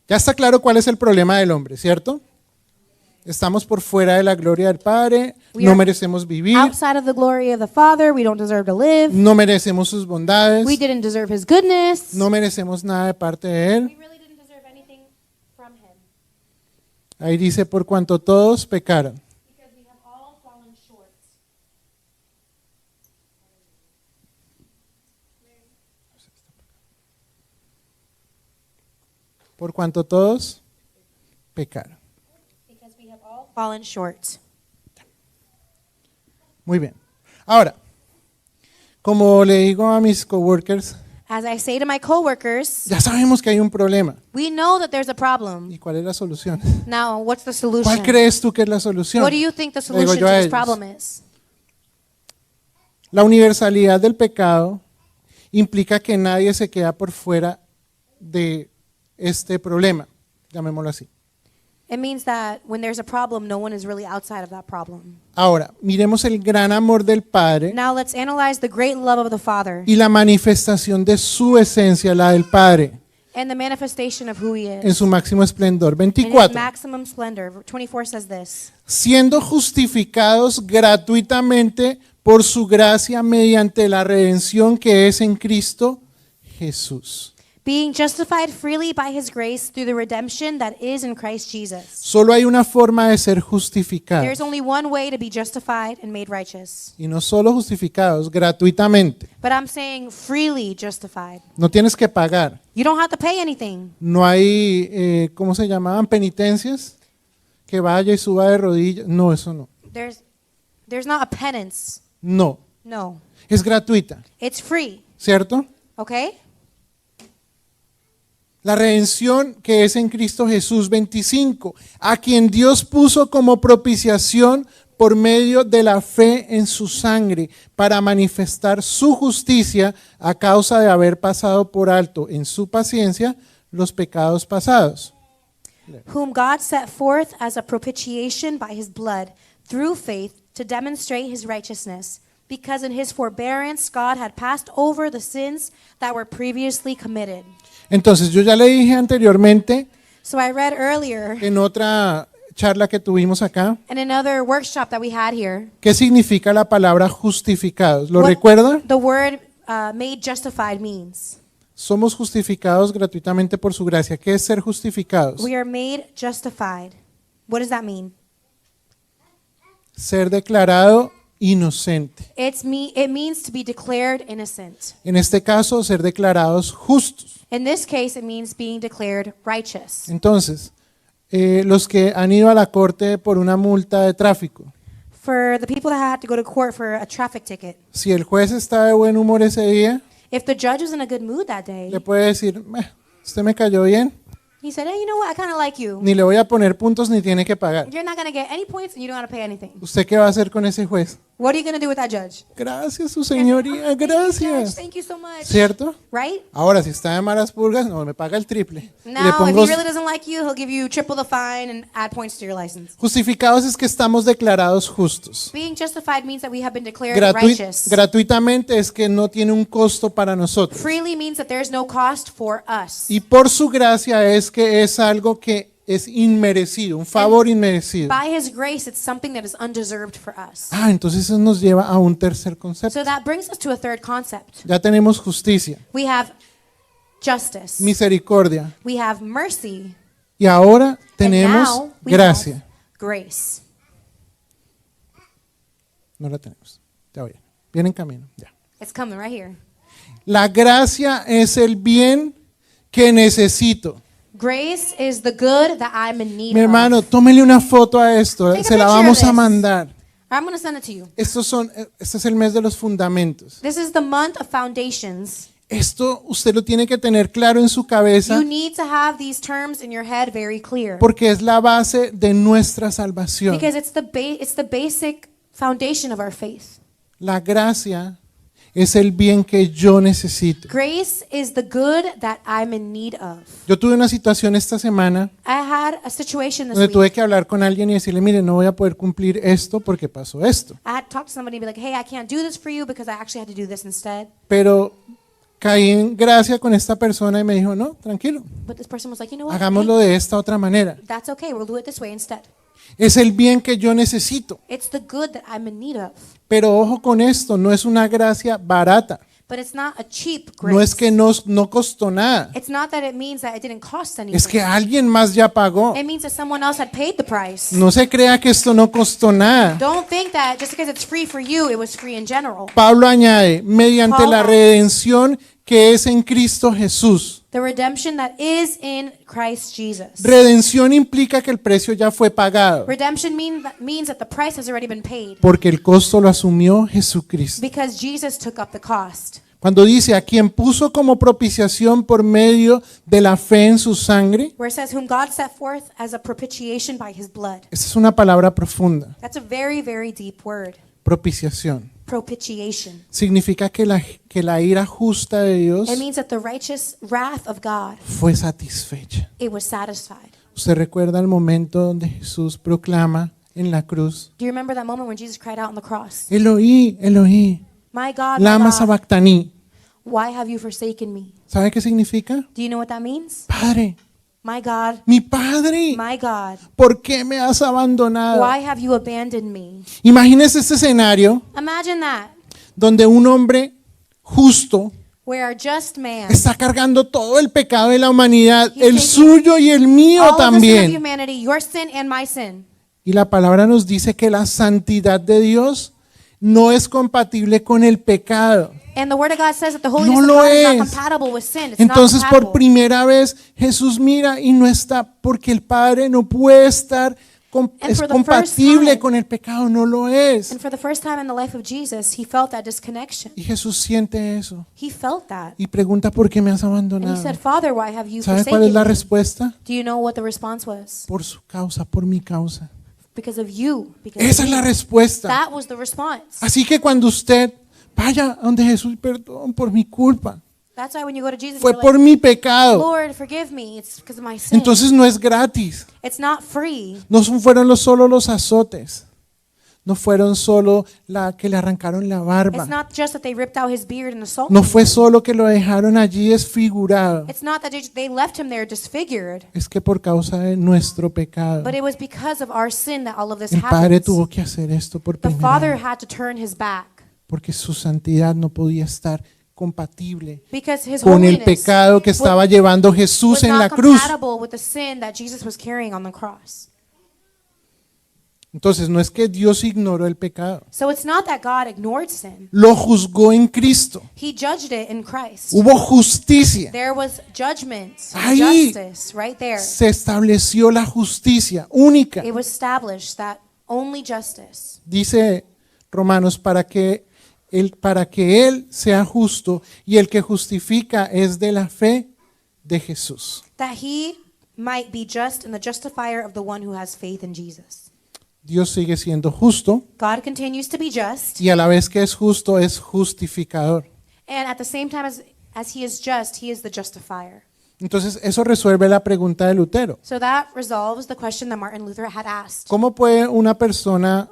Ya está claro cuál es el problema del hombre, ¿cierto? Estamos por fuera de la gloria del Padre, We no are merecemos vivir, Outside of the glory of the Father, we don't deserve to live. no merecemos sus bondades, We didn't deserve His goodness. no merecemos nada de parte de Él. We really didn't deserve anything from Him Ahí dice, por cuanto todos pecaron. because we have all fallen short. Por cuanto todos pecaron. Because we have all fallen short. Muy bien. Ahora, como le digo a mis coworkers, As I say to my coworkers, Ya sabemos que hay un problema. we know that there's a problem. ¿Y cuál es la solución? Now, what's the ¿Cuál solution? crees tú que es la solución? What do you think the Le digo solution yo to a this ellos. problem is? La universalidad del pecado implica que nadie se queda por fuera de este problema, llamémoslo así. It means that when there's a problem, no one is really outside of that problem. Ahora, miremos el gran amor del Padre Now let's analyze the great love of the Father y la manifestación de su esencia, la del Padre, and the manifestation of who He en is. su máximo esplendor. In His 24. maximum splendor. 24 says this. Siendo justificados gratuitamente por su gracia mediante la redención que es en Cristo Jesús. Being justified freely by His grace through the redemption that is in Christ Jesus. Solo hay una forma de ser justificados. There's only one way to be justified and made righteous. Y no solo justificados, gratuitamente. But I'm saying freely justified. No tienes que pagar. You don't have to pay anything. No hay, ¿cómo se llamaban? Penitencias. Que vaya y suba de rodillas. No, eso no. There's not a penance. No. No. Es gratuita. It's free. ¿Cierto? Okay? La redención que es en Cristo Jesús 25, a quien Dios puso como propiciación por medio de la fe en su sangre para manifestar su justicia a causa de haber pasado por alto en su paciencia los pecados pasados. Whom God set forth as a propitiation by His blood through faith to demonstrate His righteousness, because in His forbearance God had passed over the sins that were previously committed. Entonces yo ya le dije anteriormente So I read earlier en otra charla que tuvimos acá, in another workshop that we had here, ¿qué significa la palabra justificados? ¿Lo what recuerda? the word made justified means. Somos justificados gratuitamente por su gracia. ¿Qué es ser justificados? We are made justified. What does that mean? Ser declarado inocente. It means to be declared innocent. En este caso, ser declarados justos. In this case, it means being declared righteous. Entonces, los que han ido a la corte por una multa de tráfico, For the people that had to go to court for a traffic ticket, si el juez está de buen humor ese día, if the judge was in a good mood that day, le puede decir, usted me cayó bien, he said, hey, you know what? I kind of like you. ni le voy a poner puntos ni tiene que pagar. You're not going to get any points and you don't have to pay anything. ¿Usted qué va a hacer con ese juez? What are you going to do with that judge? Gracias, su señoría, Thank you, Judge. gracias. Thank you so much. ¿Cierto? Right? Ahora, si está de malas pulgas, no, me paga el triple. Y le Now, if pongo he really doesn't like you, he'll give you triple the fine and add points to your license. justificados es que estamos declarados justos. Being justified means that we have been declared righteous. Gratuitamente es que no tiene un costo para nosotros. Freely means that there's no cost for us. Y por su gracia es que es algo que es inmerecido, un favor inmerecido. By His grace, it's something that is undeserved for us. Entonces eso nos lleva a un tercer concepto. So that brings us to a third concept. Ya tenemos justicia, We have justice. misericordia We have mercy. y ahora And tenemos now we gracia. have grace. No la tenemos. Ya voy. Viene en camino. Ya. It's coming right here. La gracia es el bien que necesito. Grace is the good that I'm in need Mi of. hermano, tómele una foto a esto. Take a Se la picture of vamos a this. mandar. I'm going to send it to you. Este es el mes de los fundamentos. This is the month of foundations. Esto usted lo tiene que tener claro en su cabeza You need to have these terms in your head very clear. porque es la base de nuestra salvación. Because it's the basic foundation of our faith. La gracia es el bien que yo necesito. Grace is the good that I'm in need of. Yo tuve una situación esta semana I had a situation this donde week. tuve que hablar con alguien y decirle, mire, no voy a poder cumplir esto porque pasó esto. I had to talk to somebody and be like, hey, I can't do this for you because I actually had to do this instead. Pero caí en gracia con esta persona y me dijo, no, tranquilo, But this person was like, you know what? hagámoslo de esta otra manera. Hey, that's okay. We'll do it this way instead. Es el bien que yo necesito. It's the good that I'm in need of. Pero ojo con esto, no es una gracia barata. But it's not a cheap grace. No es que no costó nada. It's not that it means that it didn't cost anything. Es que alguien más ya pagó. It means that someone else had paid the price. No se crea que esto no costó nada. Don't think that just because it's free for you, it was free in general. Pablo añade, mediante Paul la adds- redención que es en Cristo Jesús. The redemption that is in Christ Jesus. Redención implica que el precio ya fue pagado, Redemption means that the price has already been paid porque el costo lo asumió Jesucristo. because Jesus took up the cost. Cuando dice a quien puso como propiciación por medio de la fe en su sangre, where it says, whom God set forth as a propitiation by his blood. esa es una palabra profunda. That's a very, very deep word. Propiciación. Propitiation. Significa que la ira justa de Dios It means that the righteous wrath of God, fue satisfecha. it was satisfied. ¿Usted recuerda el momento donde Jesús proclama en la cruz? Do you remember that moment when Jesus cried out on the cross? Eloí, Eloí, My God, lama sabactani. why have you forsaken me? ¿Sabe qué significa? Do you know what that means? Padre, My God, mi Padre, my God, ¿por qué me has abandonado? why have you abandoned me? Imagínese este escenario Imagine that, donde un hombre justo where our just man, está cargando todo el pecado de la humanidad, He's el taking suyo y el mío all of the sin of también. humanity, your sin and my sin. Y la palabra nos dice que la santidad de Dios no es compatible con el pecado. And the word of God says that the holiness No of lo God is not es. compatible with sin. It's Entonces not por compatible. primera vez Jesús mira y no está, porque el Padre no puede estar, And es for the compatible first time- con el pecado, no lo es. And for the first time in the life of Jesus, he felt that disconnection. Y Jesús siente eso He felt that. y pregunta por qué me has And he abandonado. said, Father, why have you ¿Sabe cuál es forsaken la me? respuesta? Do you know what the response was? Por su causa, por mi causa. Because of you. Because Esa of es la me. respuesta. That was the response. Así que cuando usted vaya donde Jesús, perdón por mi culpa, That's why when you go to Jesus, fue you're por like, mi pecado. Lord, forgive me. It's because of my sin. Entonces no es gratis. It's not free. No fueron solo los azotes. No fueron solo la que le arrancaron la barba. It's not just that they ripped out his beard and assaulted No fue him. solo que lo dejaron allí desfigurado. It's not that they left him there disfigured. Es que por causa de nuestro pecado, But it was because of our sin that all of this el Padre happened. tuvo que hacer esto por The primera Father vez. had to turn his back Porque su santidad no podía estar compatible because his con el holiness pecado que estaba llevando Jesús was en la not cruz. compatible with the sin that Jesus was carrying on the cross. Entonces no es que Dios ignoró el pecado. So it's not that God ignored sin. Lo juzgó en Cristo. He judged it in Christ. Hubo justicia. There was judgment, Ahí justice right there. se estableció la justicia única. It was established that only justice. Dice Romanos, para que él sea justo y el que justifica es de la fe de Jesús. That he might be just and the justifier of the one who has faith in Jesus. Dios sigue siendo justo God continues to be just, y a la vez que es justo es justificador. and at the same time as he is just, he is the justifier. Entonces eso resuelve la pregunta de Lutero. So that resolves the question that Martin Luther had asked. ¿Cómo puede una persona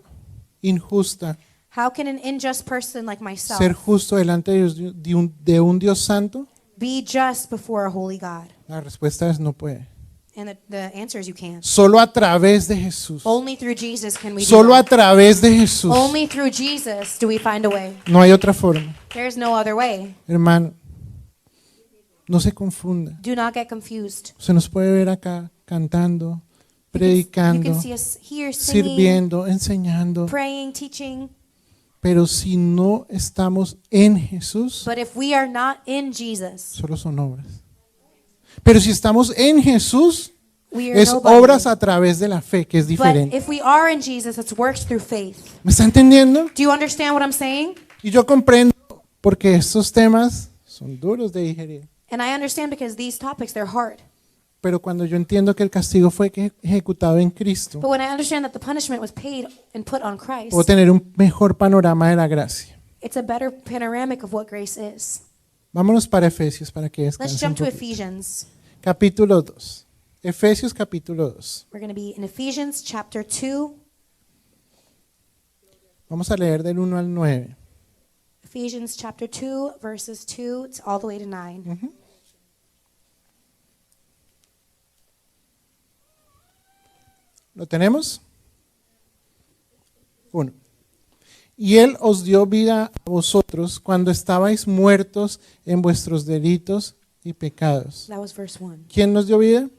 injusta How can an unjust person like myself ser justo delante de un Dios santo? be just before a holy God? La respuesta es no puede. And the answer is you can't. Solo a través de Jesús. Only through Jesus can we do Solo a that. través de Jesús. Only through Jesus do we find a way. No hay otra forma. There's no other way. Hermano, no se confunda. Do not get confused. Se nos puede ver acá cantando, You predicando, can see us here singing, sirviendo, enseñando. praying, teaching. Pero si no estamos en Jesús, But if we are not in Jesus, solo son obras. Pero si estamos en Jesús, we are es nobody. obras a través de la fe, que es But diferente. if we are in Jesus, it's works through faith. ¿Me está entendiendo? Do you understand what I'm saying? Y yo comprendo porque estos temas son duros de digerir. And I understand because these topics, they're hard. Pero cuando yo entiendo que el castigo fue ejecutado en Cristo, But when I understand that the punishment was paid and put on Christ, puedo tener un mejor panorama de la gracia. it's a better panoramic of what grace is. Vámonos para Efesios para que Let's descansen un jump to poquito. Ephesians. Capítulo 2. Efesios capítulo 2. We're going to be in Ephesians chapter 2. Vamos a leer del 1 al 9. Ephesians chapter 2, verses 2 to all the way to 9. ¿Lo tenemos? 1. Y Él os dio vida a vosotros cuando estabais muertos en vuestros delitos y pecados. That was verse 1. ¿Quién nos dio vida?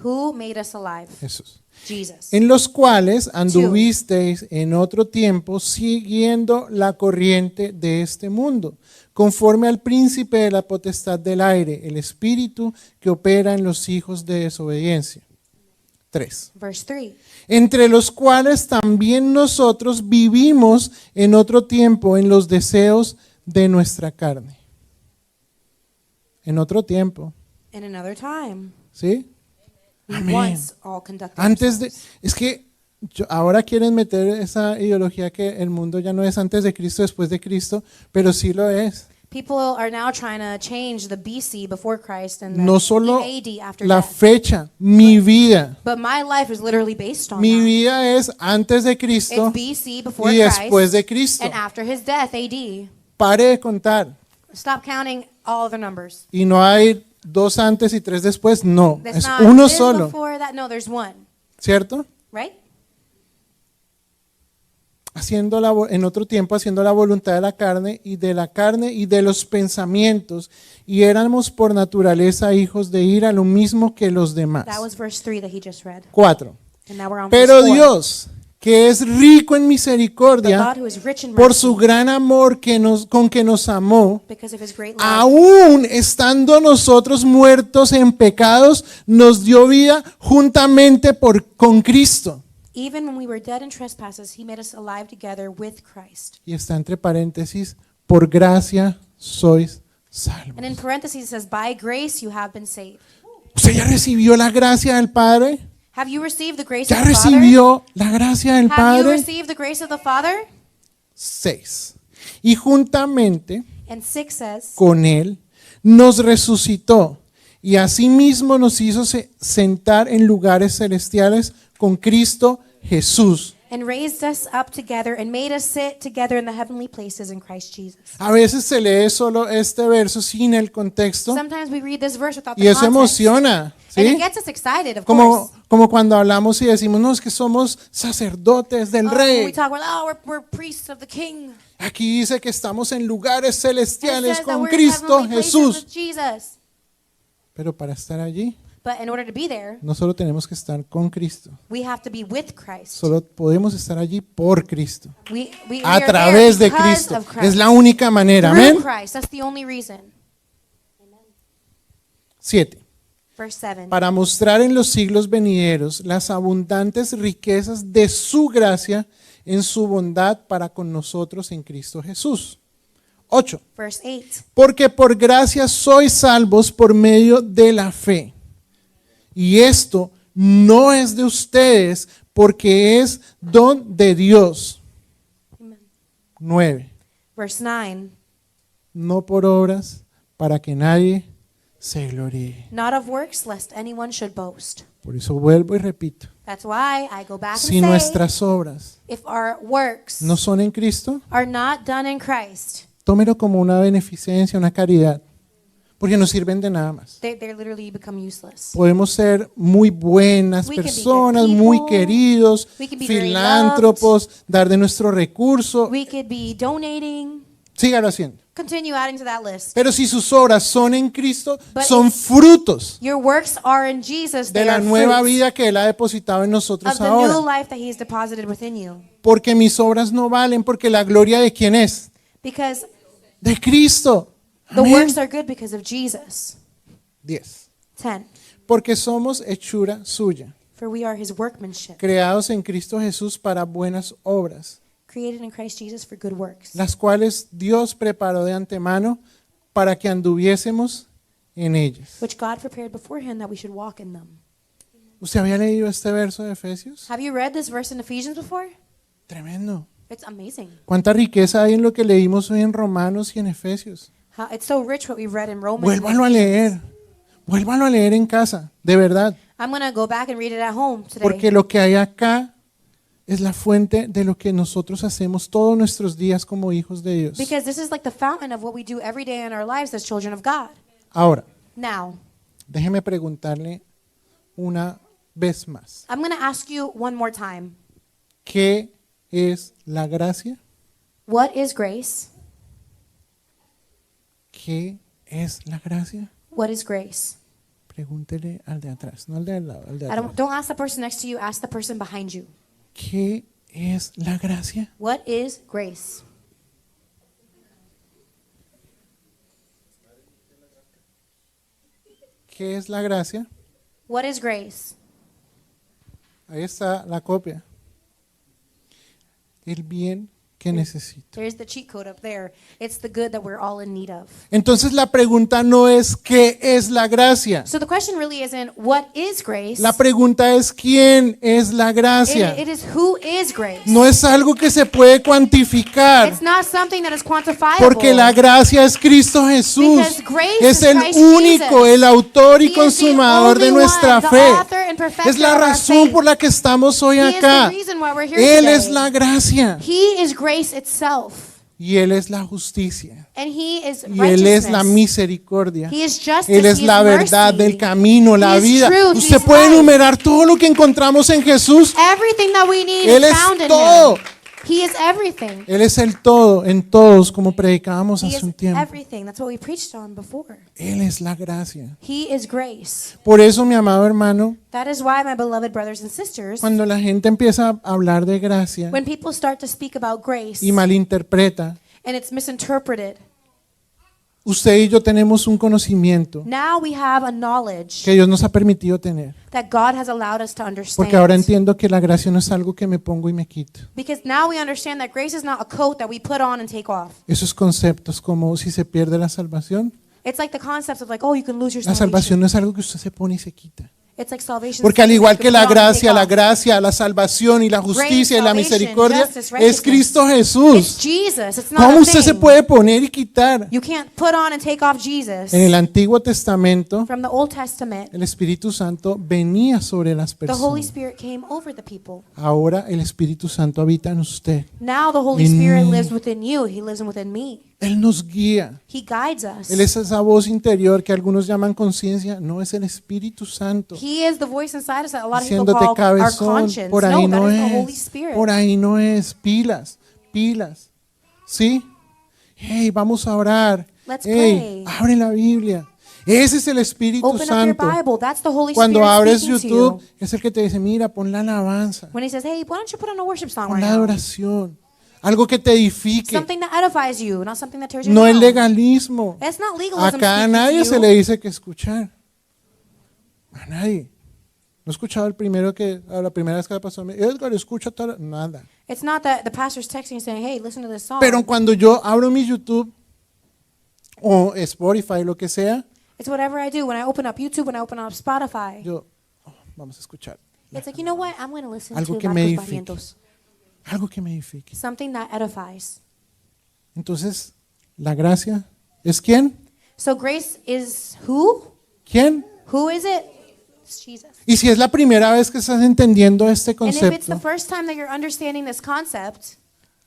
Who made us alive? Jesús. Jesus. En los cuales anduvisteis en otro tiempo siguiendo la corriente de este mundo, conforme al príncipe de la potestad del aire, el espíritu que opera en los hijos de desobediencia. 3. Verse 3. Entre los cuales también nosotros vivimos en otro tiempo en los deseos de nuestra carne. en otro tiempo, in another time. ¿sí? We Amén. once all conducted Antes de, ourselves. es que ahora quieren meter esa ideología que el mundo ya no es antes de Cristo, después de Cristo, pero sí lo es. People are now trying to change the BC before Christ and No the solo AD after la death. fecha, mi vida. But my life is literally based on Mi that. vida es antes de It's Cristo BC before y después de Christ Cristo. and after his death, AD. Pare de contar. Stop counting all of the numbers. Y no hay 2 antes y 3 después, no, There's es not uno this solo, before that. No, there's one, ¿cierto? right? En otro tiempo haciendo la voluntad de la carne y de los pensamientos, y éramos por naturaleza hijos de ira, lo mismo que los demás. That was verse 3 that he just read. 4. And now we're on Pero verse 4. Dios, que es rico en But misericordia, God, who is rich in por mercy, su gran amor con que nos amó, because of his great love, aún estando nosotros muertos en pecados, nos dio vida juntamente con Cristo. even when we were dead in trespasses, he made us alive together with Christ. Y está entre paréntesis, por gracia sois salvos. And in parentheses it says, by grace you have been saved. ¿Usted ya recibió la gracia del Padre? Have you received the grace ¿Ya of the Father? recibió la gracia del Have you Padre? received the grace of the Father? 6. Y juntamente And 6 says, con Él nos resucitó y asimismo nos hizo sentar en lugares celestiales con Cristo Jesús. and raised us up together and made us sit together in the heavenly places in Christ Jesus. A veces se lee solo este verso sin el contexto Sometimes we read this verse without y the eso context. emociona, And it ¿sí? gets us excited, of course. Como cuando hablamos y decimos, no, es que somos sacerdotes del When rey. we talk about, oh, we're priests of the King. Aquí dice que estamos en lugares And it celestiales says that con we're in Cristo heavenly places Jesús. with Jesus. Pero para estar allí, But in order to be there, no solo tenemos que estar con Cristo, we have to be with Christ. solo podemos estar allí por Cristo, We a are través there de because Cristo. of Christ. Es la única manera. Through Amén. Christ. That's the only reason. 7. Verse 7. Para mostrar en los siglos venideros las abundantes riquezas de su gracia en su bondad para con nosotros en Cristo Jesús. 8. Verse 8. Porque por gracia sois salvos por medio de la fe. Y esto no es de ustedes, porque es don de Dios. 9. Verse 9. No por obras, para que nadie se gloríe. Not of works, lest anyone should boast. Por eso vuelvo y repito. That's why I go back Si and say, nuestras obras if our works no son en Cristo, are not done in Christ, tómelo como una beneficencia, una caridad, porque no sirven de nada más. they literally become useless. Podemos ser muy buenas We can be good personas, muy people. queridos, We can be very filántropos, dar de nuestro recurso. We could be donating. Sígalo haciendo. Continue adding to that list. Pero si sus obras son en Cristo, But son if frutos Your works are in Jesus. de They la are nueva fruits vida que Él ha depositado en of nosotros the new ahora. life that He has deposited within you. Porque mis obras no valen, porque la gloria de quién es? Because De Cristo. the Amén. works are good because of Jesus. 10. 10. Porque somos hechura suya, For we are His workmanship, creados en Cristo Jesús para buenas obras, created in Christ Jesus for good works, las cuales Dios preparó de antemano para que anduviésemos en ellas. which God prepared beforehand that we should walk in them. ¿Usted había leído este verso de Efesios? Have you read this verse in Ephesians before? Tremendo. It's amazing. ¿Cuánta riqueza hay en lo que leímos hoy en Romanos y en Efesios? It's so rich what we've read in Romans. and Vuélvalo a Ephesians. leer. Vuélvalo a leer en casa, de verdad. I'm going to go back and read it at home today. Porque lo que hay acá es la fuente de lo que nosotros hacemos todos nuestros días como hijos de Dios. Because this is like the fountain of what we do every day in our lives as children of God. Ahora, Now, déjeme preguntarle una vez más. I'm going to ask you one more time. ¿Qué es la gracia? What is grace? ¿Qué es la gracia? What is grace? Pregúntele al de atrás, no al de al lado, al de I atrás. don't ask the person next to you, ask the person behind you. ¿Qué es la gracia? What is grace? ¿Qué es la gracia? What is grace? Ahí está la copia. El bien que necesito. There's the cheat code up there. It's the good that we're all in need of. Entonces la pregunta no es ¿qué es la gracia? So the question really isn't what is grace? La pregunta es ¿quién es la gracia? It is who is grace. No es algo que se puede cuantificar, It's not something that is quantifiable. porque la gracia es Cristo Jesús. Because grace Es is el Christ único, Jesus. el autor He y is the consumador de only nuestra one, the fe. author and perfecter Es la of our razón faith. por la que estamos hoy He is the acá. reason why we're here Él today. es la gracia He is grace itself. y Él es la justicia And he is y Él es la righteousness. misericordia. He is justice. Él es He la is verdad mercy. del camino, la He is vida. truth, Usted He is puede life. enumerar todo lo que encontramos en Jesús. Everything that we need Él is es found in todo. him. He is everything. Él es el todo en todos, como predicábamos He hace is un tiempo. everything. That's what we preached on before. Él es la gracia. He is grace. Por eso, mi amado hermano, That is why, my beloved brothers and sisters, cuando la gente empieza a hablar de gracia when people start to speak about grace y malinterpreta, and it's misinterpreted, usted y yo tenemos un conocimiento now we have a knowledge que Dios nos ha permitido tener. that God has allowed us to Porque ahora understand. entiendo que la gracia no es algo que me pongo y me quito. Because now we understand that grace is not a coat that we put on and take off. Esos conceptos como si se pierde la salvación. It's like the concept of like, oh, you can lose your La salvation. salvación no es algo que usted se pone y se quita. It's like salvation. Porque al igual que la gracia, la gracia. gracia, la salvación y la justicia y la salvation, misericordia justice, es righteousness. Cristo It's Jesús. Jesus. It's not ¿Cómo a usted se thing. puede poner y quitar? You can't put on and take off Jesus. En el Antiguo Testamento, From the Old Testament, el Espíritu Santo venía sobre las the Holy personas. Spirit came over the people. Ahora el Espíritu Santo habita en usted. Now the Holy En Spirit mí. lives within you. He lives within me. Él nos guía. He guides us. Él es esa voz interior que algunos llaman conciencia. No, es el Espíritu Santo. He is the voice inside us that a lot of people Diciéndote call our cabezón, conscience. por ahí No, that no is the Holy es. Spirit. Por ahí no es. Pilas, pilas. ¿Sí? Hey, vamos a orar. Let's Hey, pray. abre la Biblia. Ese es el Espíritu Open up your Santo. Bible. That's the Holy Cuando Spirit abres speaking to YouTube, you. es el que te dice, mira, pon la alabanza, When he says, hey, why don't you put on a worship song pon right la now? adoración, algo que te edifique. Something that edifies you, not something that tears you No es down. legalismo. It's not legalism Acá a speaking nadie to se you. le dice que escuchar. A nadie. No he escuchado el primero que, a la primera vez que le pasó a mí, Edgar, escucha tal, nada. It's not that the pastor's texting and saying, hey, listen to this song. Pero cuando yo abro mi YouTube o Spotify, lo que sea, It's whatever I do. When I open up YouTube, when I open up Spotify, yo, oh, vamos a escuchar. it's like, you know what? I'm going to listen Algo to que me Marcos edifique. Barrientos. Algo que me edifique. Something that edifies. Entonces, la gracia es ¿quién? So grace is who? ¿Quién? Who is it? It's Jesus. Y si es la primera vez que estás entendiendo este And if it's the concepto, first time that you're understanding this concept,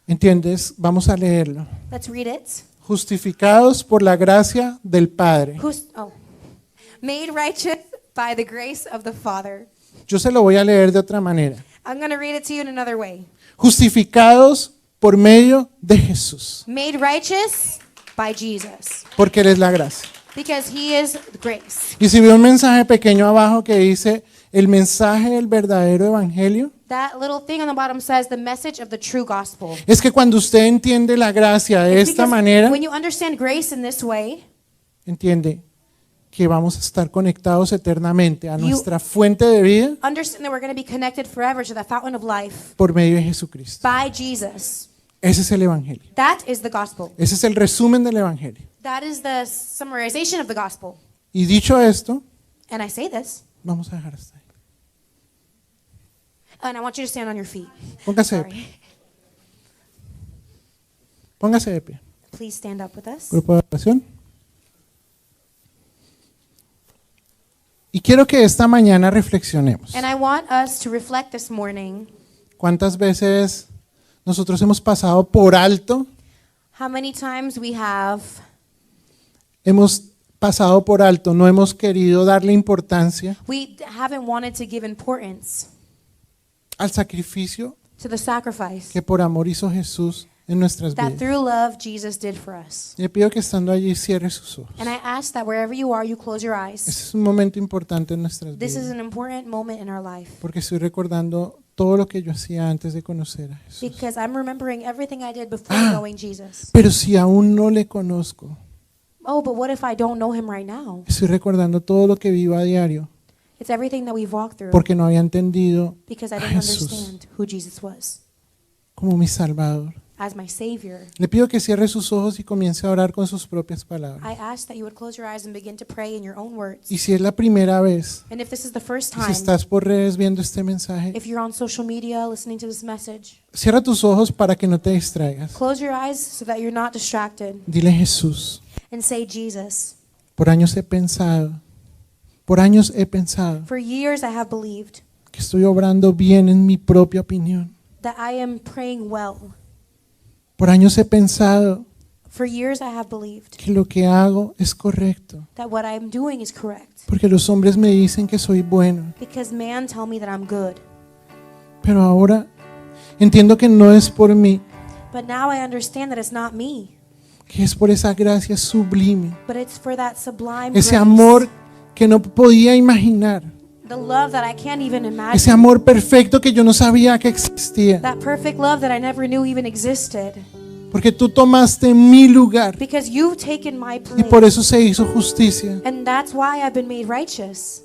¿entiendes? Vamos a leerlo. let's read it. Justificados por la gracia del Padre. Made righteous by the grace of the Father. Yo se lo voy a leer de otra manera. I'm going to read it to you in another way. Justificados por medio de Jesús, Made righteous by Jesus, porque Él es la gracia. because he is grace. Y si ve un mensaje pequeño abajo que dice el mensaje del verdadero evangelio, That little thing on the bottom says the message of the true gospel. es que cuando usted entiende la gracia de It's esta because manera, when you understand grace in this way, entiende que vamos a estar conectados eternamente a You- nuestra fuente de vida understand that we're going to be connected forever to the fountain of life por medio de Jesucristo. by Jesus. Ese es el evangelio. That is the gospel. Ese es el resumen del evangelio. That is the summarization of the gospel. Y dicho esto, And I say this, vamos a dejar hasta ahí. and I want you to stand on your feet. Póngase de pie. Sorry. Póngase de pie. Please stand up with us. Grupo de oración. Y quiero que esta mañana reflexionemos. And I want us to reflect this morning. ¿Cuántas veces nosotros hemos pasado por alto? How many times we have Hemos pasado por alto, no hemos querido darle importancia we haven't wanted to give importance al sacrificio to the sacrifice que por amor hizo Jesús en nuestras that vidas. through love Jesus did for us. Le pido que estando allí cierre sus ojos. And I ask that wherever you are, you close your eyes. Este es un momento importante en nuestras This is vidas, an important moment in our life porque estoy recordando todo lo que yo hacía antes de conocer a Jesús. because I'm remembering everything I did before knowing Jesus. Pero si aún no le conozco, Oh, but what if I don't know him right now? estoy recordando todo lo que vivo a diario, It's everything that we've walked through porque no había entendido because I a didn't Jesús understand who Jesus was como mi Salvador, as my Savior. Le pido que cierre sus ojos y comience a orar con sus propias palabras. I ask that you would close your eyes and begin to pray in your own words. Y si es la primera vez, And if this is the first y si time, estás por redes viendo este mensaje, if you're on social media listening to this message, cierra tus ojos para que no te distraigas. close your eyes so that you're not distracted Dile: Jesús, and say, Jesus, por años he pensado for years I have believed que estoy obrando bien en mi propia opinión. that I am praying well. Por años he pensado For years I have believed que lo que hago es correcto, that what I am doing is correct porque los hombres me dicen que soy bueno. because man tell me that I'm good. Pero ahora entiendo que no es por mí, But now I understand that it's not me, que es por esa gracia sublime, but it's for that sublime ese grace, amor que no podía imaginar, the love that I can't even ese imagine, amor perfecto que yo no sabía que existía, that perfect love that I never knew even existed, porque tú tomaste mi lugar because you've taken my y por place. eso se hizo justicia. And that's why I've been made righteous.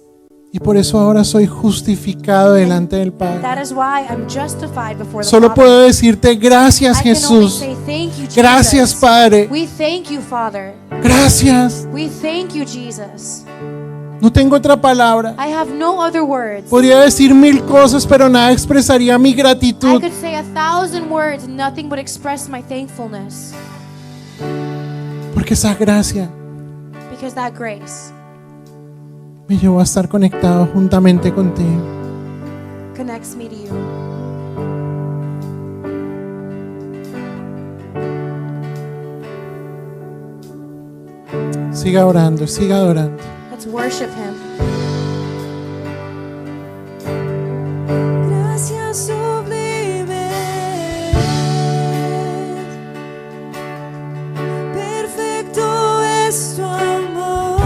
Y por eso ahora soy justificado delante del That Padre. is why I'm justified before the Solo Father. puedo decirte gracias, I can only Jesús. say thank you, Jesus. Gracias, Padre. We thank you, Father. Gracias. We thank you, Jesus. No tengo otra palabra. I have no other words. Podría decir mil cosas, pero nada expresaría mi I gratitud. could say 1,000 words, nothing would express my thankfulness, Porque esa gracia because that grace me llevó a estar conectado juntamente contigo. connects me to you. Siga orando, siga adorando. Let's worship Him. Gracias sublime, perfecto es tu amor.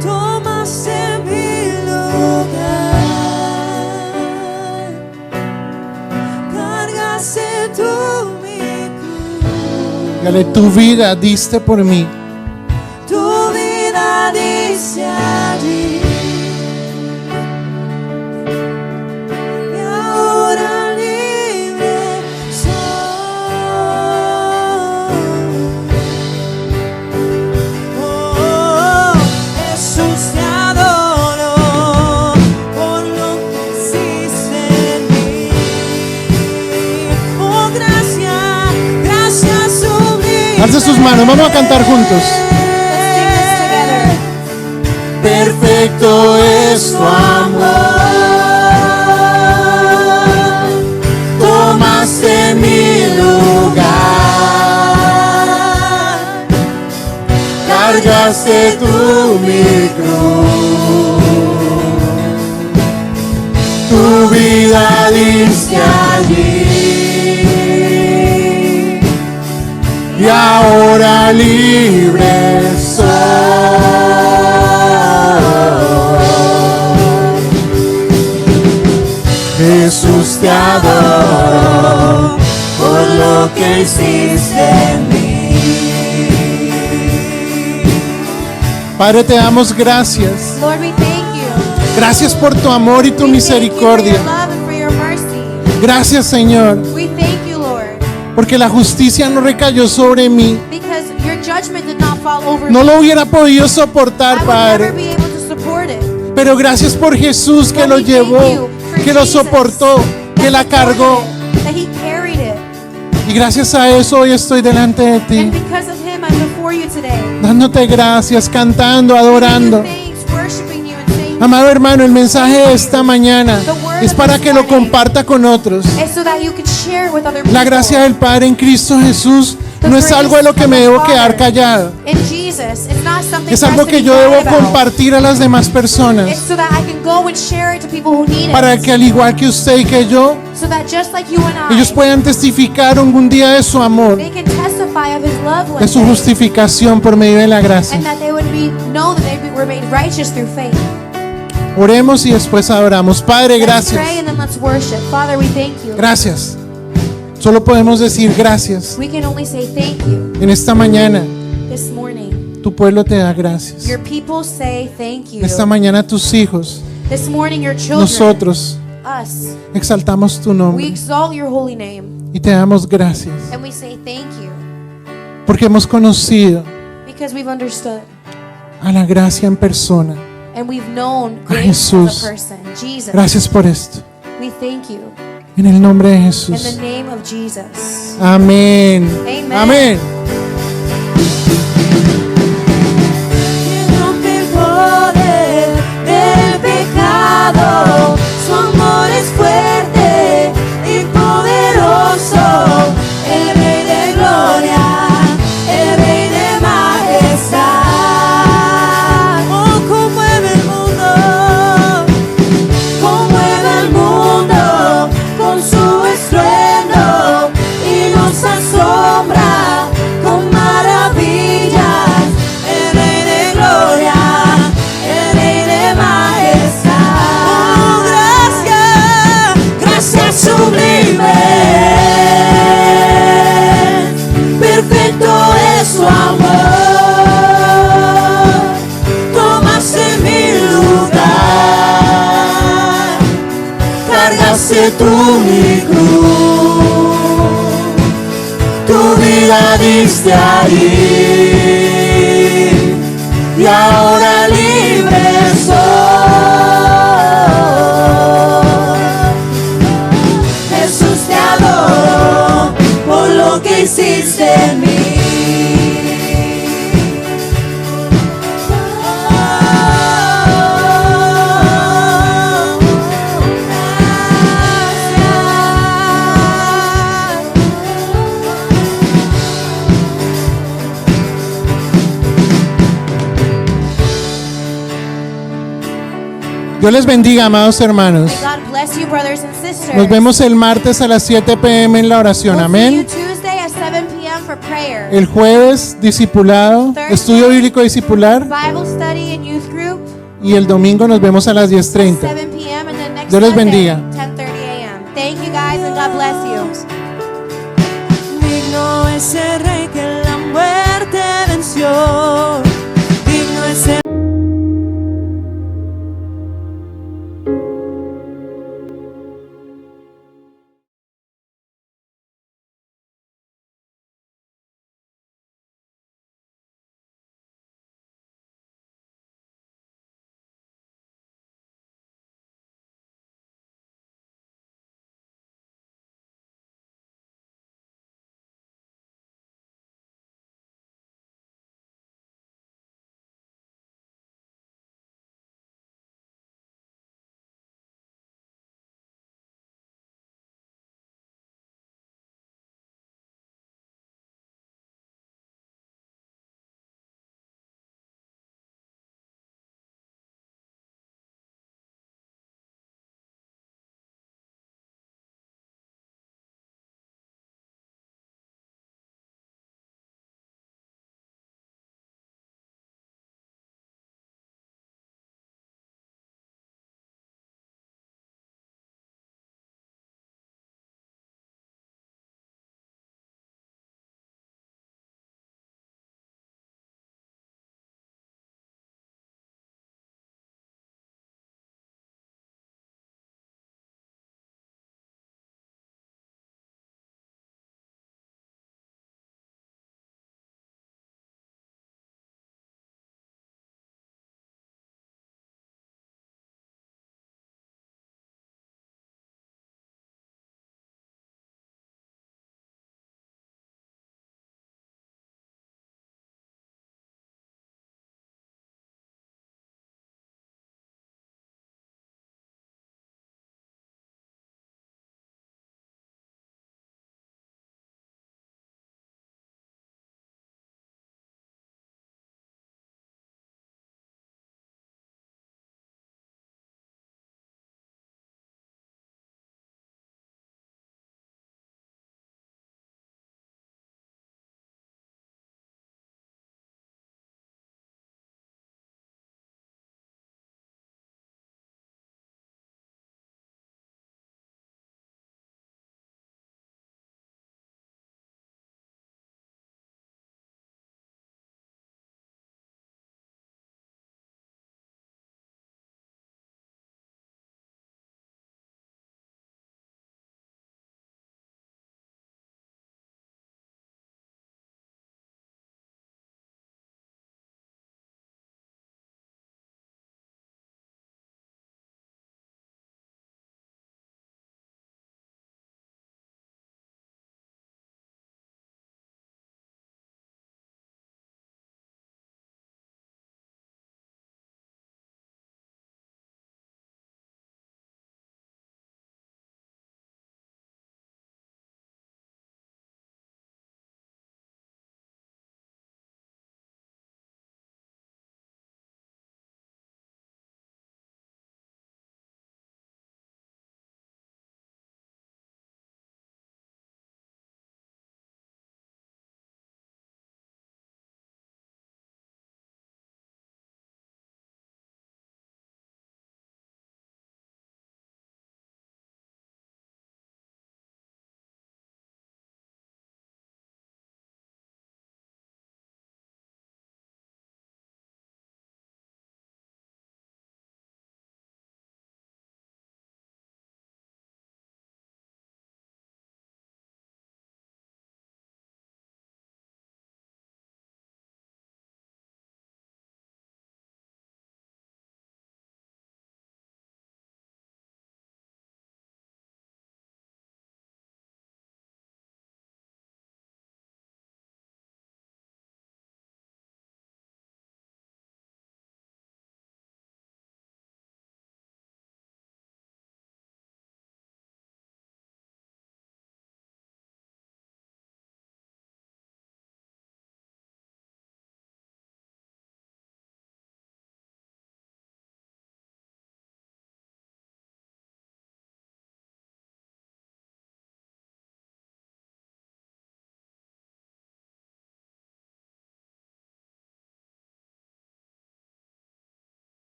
Tomaste mi lugar, cargaste tú mi cruz. Dígale: tu vida diste por mí. Tu vida dice allí, y ahora libre soy. Oh, Jesús, te adoro por lo que hiciste en mí. Oh, gracias, gracias sublime. Alza sus manos, vamos a cantar juntos. Let's sing this together. Perfecto es tu amor. Tomaste mi lugar. Cargaste tú mi cruz. Tu vida diste allí. Y ahora libre soy. Jesús, te adoro por lo que hiciste en mí. Padre, te damos gracias. Lord, we thank you. Gracias por tu amor y tu We thank you for misericordia. your love and for your mercy. Gracias, Señor, We thank you, Lord, porque la justicia no recayó sobre mí. because your judgment did not fall over No me. lo hubiera podido I soportar, would never Padre. be able to support it. Pero gracias por Jesús, que But lo we thank llevó, you for que lo Jesus, soportó, que la cargó. that he carried it. Y gracias a eso hoy estoy delante de ti, And because of him, I'm before you today. dándote gracias, cantando, adorando. Giving you thanks, worshiping you, and saying Amado hermano, el mensaje de esta mañana es para que lo comparta con otros. it's so that you can share it with other people. La gracia del Padre en Cristo Jesús no es algo de lo que me debo quedar callado. In Jesus, it's not something Es for us algo to que be yo debo quiet about. compartir a las demás It's personas, so that I can go and share it to people who need para it. que al igual que usted y que yo, So that just like you and I, ellos puedan testificar algún día de su amor, they can testify of his love one de su day. justificación por medio de la gracia. And that they would know that they were made righteous through faith. Oremos y después adoramos. Padre, Let's gracias. pray and then let's worship. Father, we thank you. Gracias. Solo podemos decir gracias. We can only say thank you En esta mañana, this morning. tu pueblo te da gracias. Your people say thank you. Esta mañana tus hijos, This morning your children, nosotros, us. Exaltamos tu We nombre exalt your holy name y te damos gracias and we say thank you porque hemos conocido because we've understood a la gracia en persona. and we've known A grace Jesús. as a person. Jesus, Gracias por esto. we thank you En el nombre de in the Jesús. name of Jesus. Amén. Amen. Amén. Que rompe el poder del pecado, su amor es fuerte y poderoso, el Rey de gloria, el Rey de majestad. Oh, conmueve el mundo con su estruendo y nos asombra con maravillas. El Rey de gloria, el Rey de majestad. Oh, gracias sublimes. Perfecto es su amor. Tomaste mi lugar, cargaste tú mi cruz, tu vida diste ahí y ahora libre soy. Jesús, te adoro por lo que hiciste en mí. Dios les bendiga, amados hermanos. May God bless you, brothers and sisters. Nos vemos el martes a las 7 p.m. en la oración. We'll see you Amén. Tuesday at 7 p.m. for prayer. El jueves, discipulado, estudio bíblico discipular. Bible study and youth group, Y el domingo nos vemos a las 10:30. 7 p.m. and then next Dios les Sunday, bendiga. 10:30 a.m. Thank you guys and God bless you. Digno es el Rey que la muerte venció. Digno es el